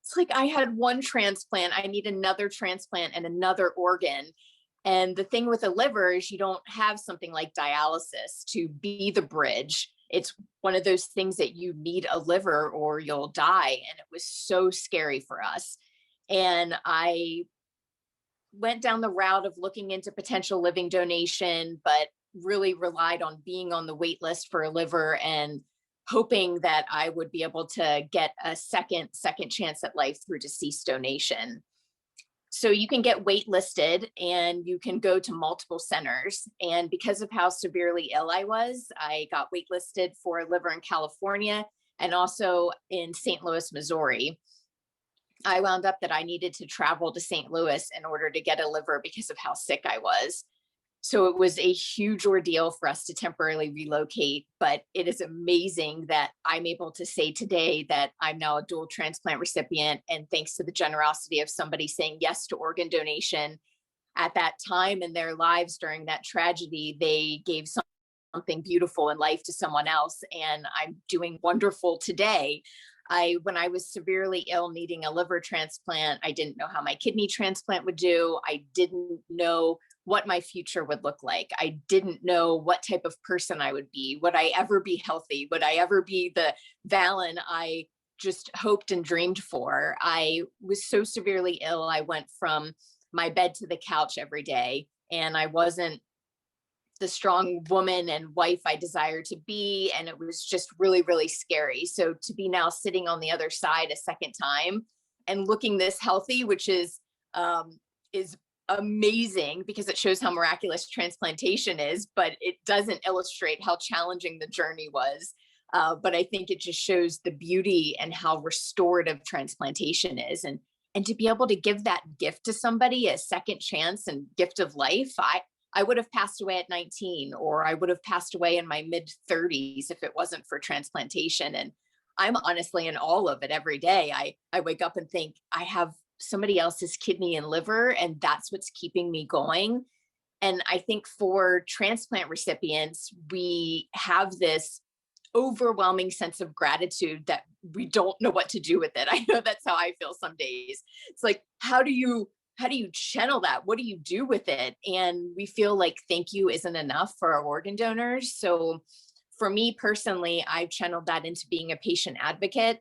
it's like I had one transplant, I need another transplant and another organ. And the thing with a liver is you don't have something like dialysis to be the bridge. It's one of those things that you need a liver or you'll die. And it was so scary for us. And I went down the route of looking into potential living donation, but really relied on being on the wait list for a liver and hoping that I would be able to get a second chance at life through deceased donation. So you can get waitlisted and you can go to multiple centers. And because of how severely ill I was, I got waitlisted for a liver in California and also in St. Louis, Missouri. I wound up that I needed to travel to St. Louis in order to get a liver because of how sick I was. So it was a huge ordeal for us to temporarily relocate, but it is amazing that I'm able to say today that I'm now a dual transplant recipient. And thanks to the generosity of somebody saying yes to organ donation at that time in their lives during that tragedy, they gave something beautiful in life to someone else. And I'm doing wonderful today. When I was severely ill needing a liver transplant, I didn't know how my kidney transplant would do. I didn't know what my future would look like. I didn't know what type of person I would be. Would I ever be healthy? Would I ever be the Valen I just hoped and dreamed for? I was so severely ill. I went from my bed to the couch every day, and I wasn't the strong woman and wife I desired to be. And it was just really, really scary. So to be now sitting on the other side a second time and looking this healthy, which is amazing because it shows how miraculous transplantation is, but it doesn't illustrate how challenging the journey was. But I think it just shows the beauty and how restorative transplantation is. And to be able to give that gift to somebody, a second chance and gift of life, I would have passed away at 19, or I would have passed away in my mid 30s if it wasn't for transplantation. And I'm honestly in awe of it every day. I wake up and think I have somebody else's kidney and liver, and that's what's keeping me going. And I think for transplant recipients, we have this overwhelming sense of gratitude that we don't know what to do with it. I know that's how I feel some days. It's like, how do you channel that? What do you do with it? And we feel like thank you isn't enough for our organ donors. So for me personally, I've channeled that into being a patient advocate.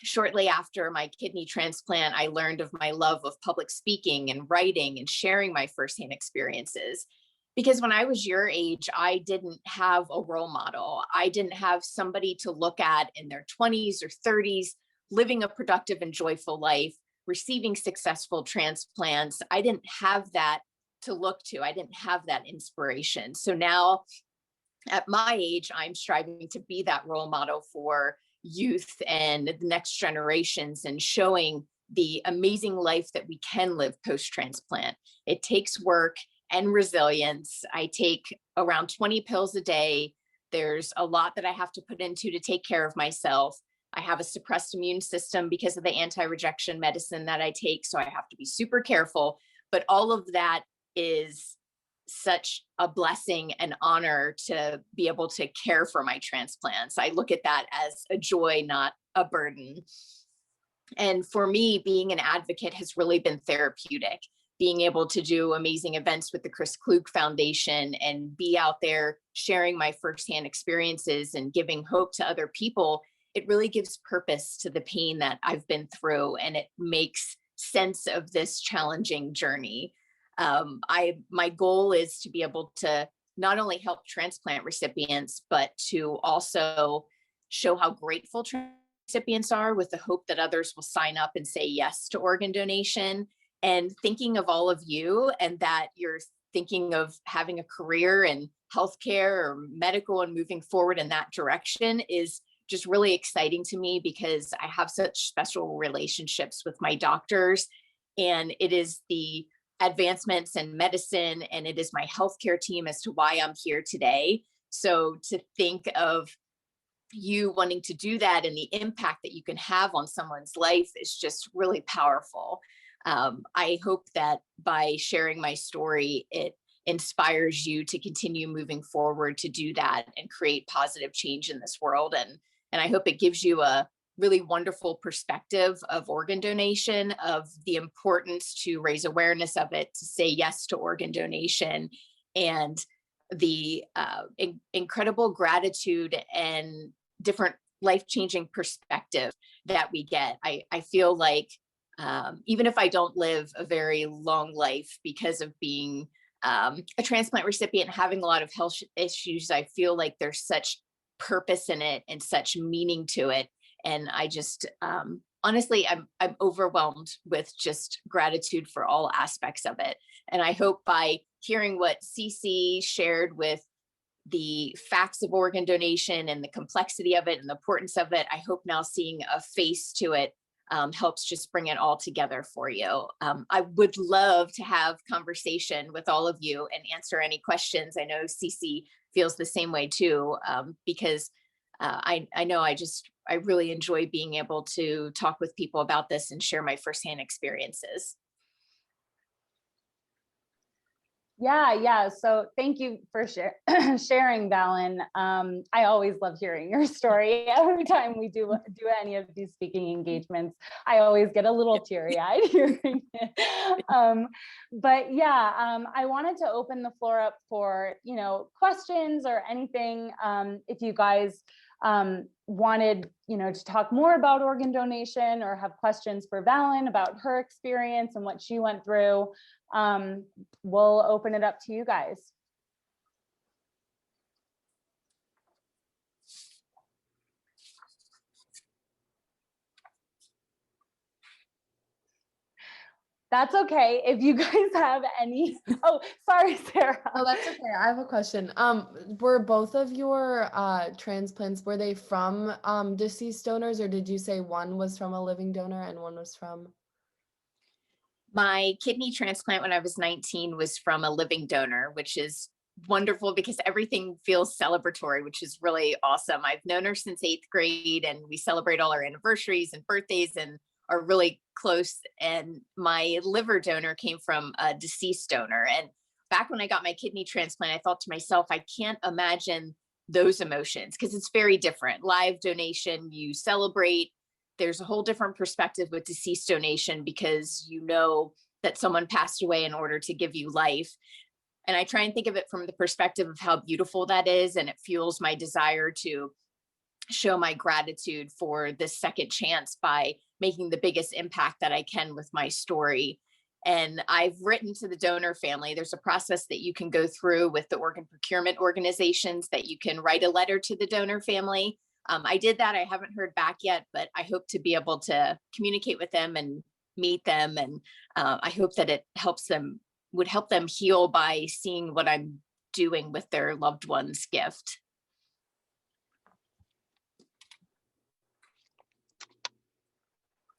Shortly after my kidney transplant, I learned of my love of public speaking and writing and sharing my firsthand experiences. Because when I was your age, I didn't have a role model. I didn't have somebody to look at in their 20s or 30s, living a productive and joyful life, receiving successful transplants. I didn't have that to look to. I didn't have that inspiration. So now at my age, I'm striving to be that role model for youth and the next generations and showing the amazing life that we can live post-transplant. It takes work and resilience. I take around 20 pills a day. There's a lot that I have to put into to take care of myself. I have a suppressed immune system because of the anti-rejection medicine that I take, so I have to be super careful. But all of that is such a blessing and honor to be able to care for my transplants. I look at that as a joy, not a burden. And for me, being an advocate has really been therapeutic. Being able to do amazing events with the Klug Foundation and be out there sharing my firsthand experiences and giving hope to other people, it really gives purpose to the pain that I've been through, and it makes sense of this challenging journey. My goal is to be able to not only help transplant recipients, but to also show how grateful recipients are, with the hope that others will sign up and say yes to organ donation. And thinking of all of you, and that you're thinking of having a career in healthcare or medical and moving forward in that direction is just really exciting to me, because I have such special relationships with my doctors, and it is the advancements in medicine and it is my healthcare team as to why I'm here today. So to think of you wanting to do that and the impact that you can have on someone's life is just really powerful. I hope that by sharing my story, it inspires you to continue moving forward to do that and create positive change in this world. And I hope it gives you a really wonderful perspective of organ donation, of the importance to raise awareness of it, to say yes to organ donation, and the incredible gratitude and different life-changing perspective that we get. I feel like even if I don't live a very long life because of being a transplant recipient, having a lot of health issues, I feel like there's such purpose in it and such meaning to it. And I just, honestly, I'm overwhelmed with just gratitude for all aspects of it. And I hope by hearing what Cece shared with the facts of organ donation and the complexity of it and the importance of it, I hope now seeing a face to it helps just bring it all together for you. I would love to have conversation with all of you and answer any questions. I know Cece feels the same way too, because I know I really enjoy being able to talk with people about this and share my firsthand experiences. Yeah. So thank you for sharing, Valen. I always love hearing your story. Every time we do any of these speaking engagements, I always get a little teary-eyed hearing it. But yeah, I wanted to open the floor up for, questions or anything. If you guys wanted, to talk more about organ donation or have questions for Valen about her experience and what she went through, we'll open it up to you guys. That's okay. If you guys have any, oh, sorry, Sarah. Oh, that's okay. I have a question. Were both of your transplants, were they from deceased donors, or did you say one was from a living donor and one was from? My kidney transplant when I was 19 was from a living donor, which is wonderful because everything feels celebratory, which is really awesome. I've known her since 8th grade and we celebrate all our anniversaries and birthdays and are really close. And my liver donor came from a deceased donor. And back when I got my kidney transplant, I thought to myself, I can't imagine those emotions because it's very different. Live donation, you celebrate. There's a whole different perspective with deceased donation because you know that someone passed away in order to give you life. And I try and think of it from the perspective of how beautiful that is. And it fuels my desire to show my gratitude for this second chance by making the biggest impact that I can with my story. And I've written to the donor family. There's a process that you can go through with the organ procurement organizations that you can write a letter to the donor family. I did that. I haven't heard back yet, but I hope to be able to communicate with them and meet them. And I hope that it would help them heal by seeing what I'm doing with their loved one's gift.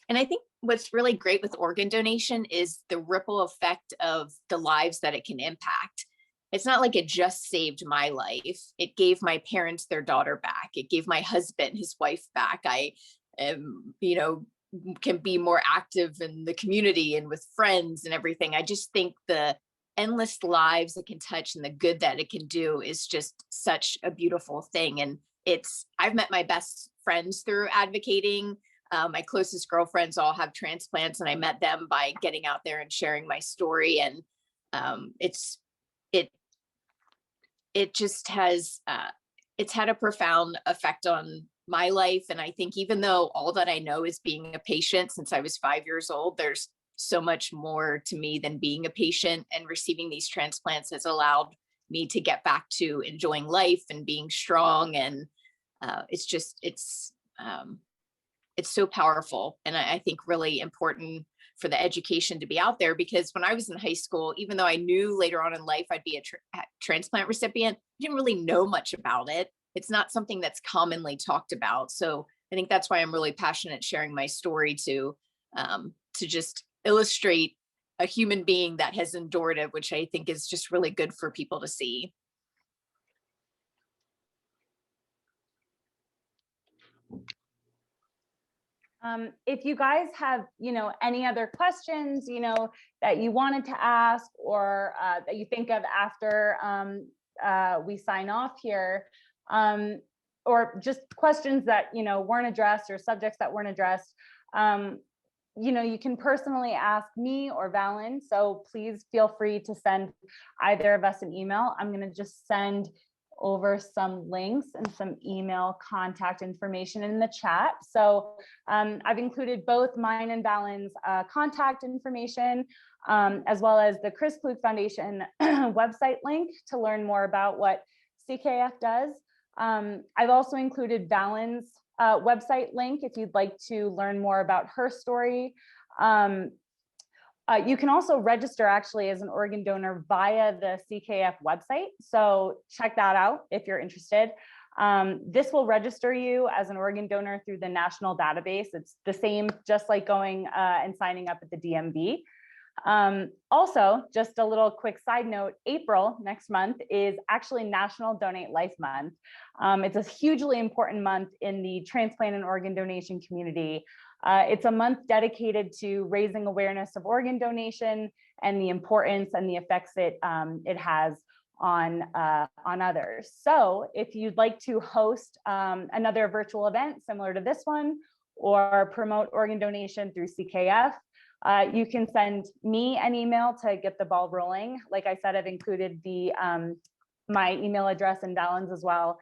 And I think what's really great with organ donation is the ripple effect of the lives that it can impact. It's not like it just saved my life. It gave my parents their daughter back. It gave my husband his wife back. I can be more active in the community and with friends and everything. I just think the endless lives it can touch and the good that it can do is just such a beautiful thing. And I've met my best friends through advocating. My closest girlfriends all have transplants, and I met them by getting out there and sharing my story. And it just has it's had a profound effect on my life. And I think even though all that I know is being a patient since I was 5 years old, there's so much more to me than being a patient, and receiving these transplants has allowed me to get back to enjoying life and being strong. And it's so powerful. And I think really important for the education to be out there, because when I was in high school, even though I knew later on in life I'd be a transplant recipient, I didn't really know much about it. It's not something that's commonly talked about. So I think that's why I'm really passionate sharing my story to just illustrate a human being that has endured it, which I think is just really good for people to see. If you guys have, any other questions, that you wanted to ask, or that you think of after we sign off here, or just questions that, you know, weren't addressed or subjects that weren't addressed, you know, you can personally ask me or Valen. So please feel free to send either of us an email. I'm going to just send over some links and some email contact information in the chat. So I've included both mine and Valen's contact information, as well as the Chris Klug Foundation website link to learn more about what CKF does. I've also included Valen's website link if you'd like to learn more about her story. You can also register actually as an organ donor via the CKF website. So check that out if you're interested. This will register you as an organ donor through the national database. It's the same, just like going and signing up at the DMV. Also, just a little quick side note, April next month is actually National Donate Life Month. It's a hugely important month in the transplant and organ donation community. It's a month dedicated to raising awareness of organ donation and the importance and the effects it has on others. So if you'd like to host another virtual event similar to this one, or promote organ donation through CKF, you can send me an email to get the ball rolling. Like I said, I've included the my email address and Valen's as well.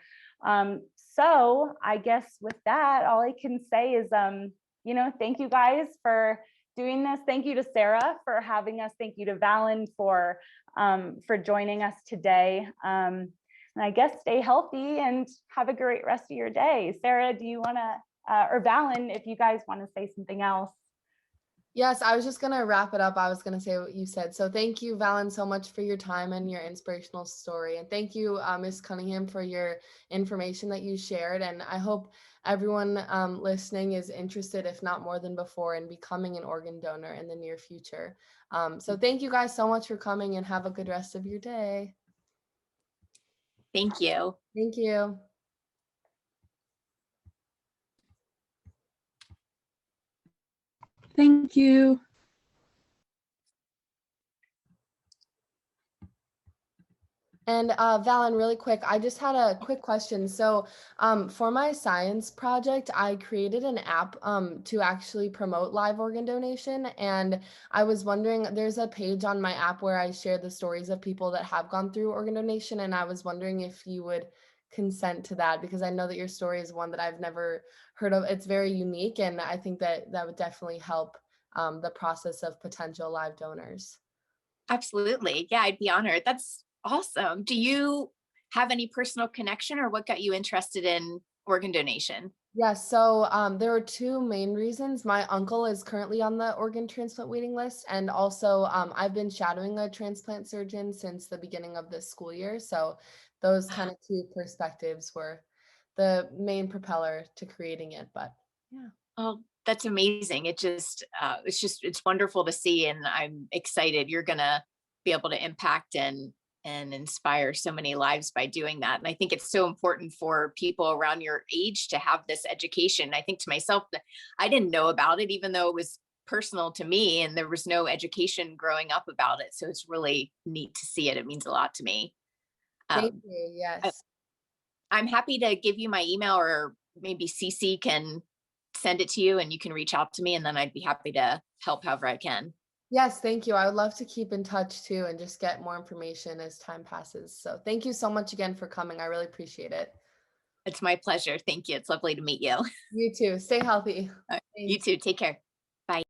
So I guess with that, all I can say is, you know, thank you guys for doing this. Thank you to Sarah for having us. Thank you to Valen for joining us today. And I guess stay healthy and have a great rest of your day. Sarah, do you want to, or Valen, if you guys want to say something else? Yes, I was just going to wrap it up. I was going to say what you said. So thank you, Valen, so much for your time and your inspirational story. And thank you, Ms. Cunningham, for your information that you shared. And I hope everyone listening is interested, if not more than before, in becoming an organ donor in the near future. So thank you guys so much for coming, and have a good rest of your day. Thank you. Thank you. Thank you. And Valen, really quick, I just had a quick question. So for my science project, I created an app to actually promote live organ donation. And I was wondering, there's a page on my app where I share the stories of people that have gone through organ donation. And I was wondering if you would consent to that, because I know that your story is one that I've never heard of. It's very unique, and I think that that would definitely help the process of potential live donors. Absolutely. Yeah, I'd be honored. That's awesome. Do you have any personal connection, or what got you interested in organ donation? Yes, so there are two main reasons. My uncle is currently on the organ transplant waiting list, and also I've been shadowing a transplant surgeon since the beginning of this school year. So those kind of two perspectives were the main propeller to creating it. But yeah. Oh, that's amazing. It's wonderful to see, and I'm excited you're gonna be able to impact and inspire so many lives by doing that. And I think it's so important for people around your age to have this education. I think to myself that I didn't know about it, even though it was personal to me and there was no education growing up about it. So it's really neat to see it. It means a lot to me. Thank you. Yes. I'm happy to give you my email, or maybe CC can send it to you and you can reach out to me, and then I'd be happy to help however I can. Yes, thank you. I would love to keep in touch too and just get more information as time passes. So thank you so much again for coming. I really appreciate it. It's my pleasure. Thank you. It's lovely to meet you. You too. Stay healthy. You Thanks. too. Take care. Bye.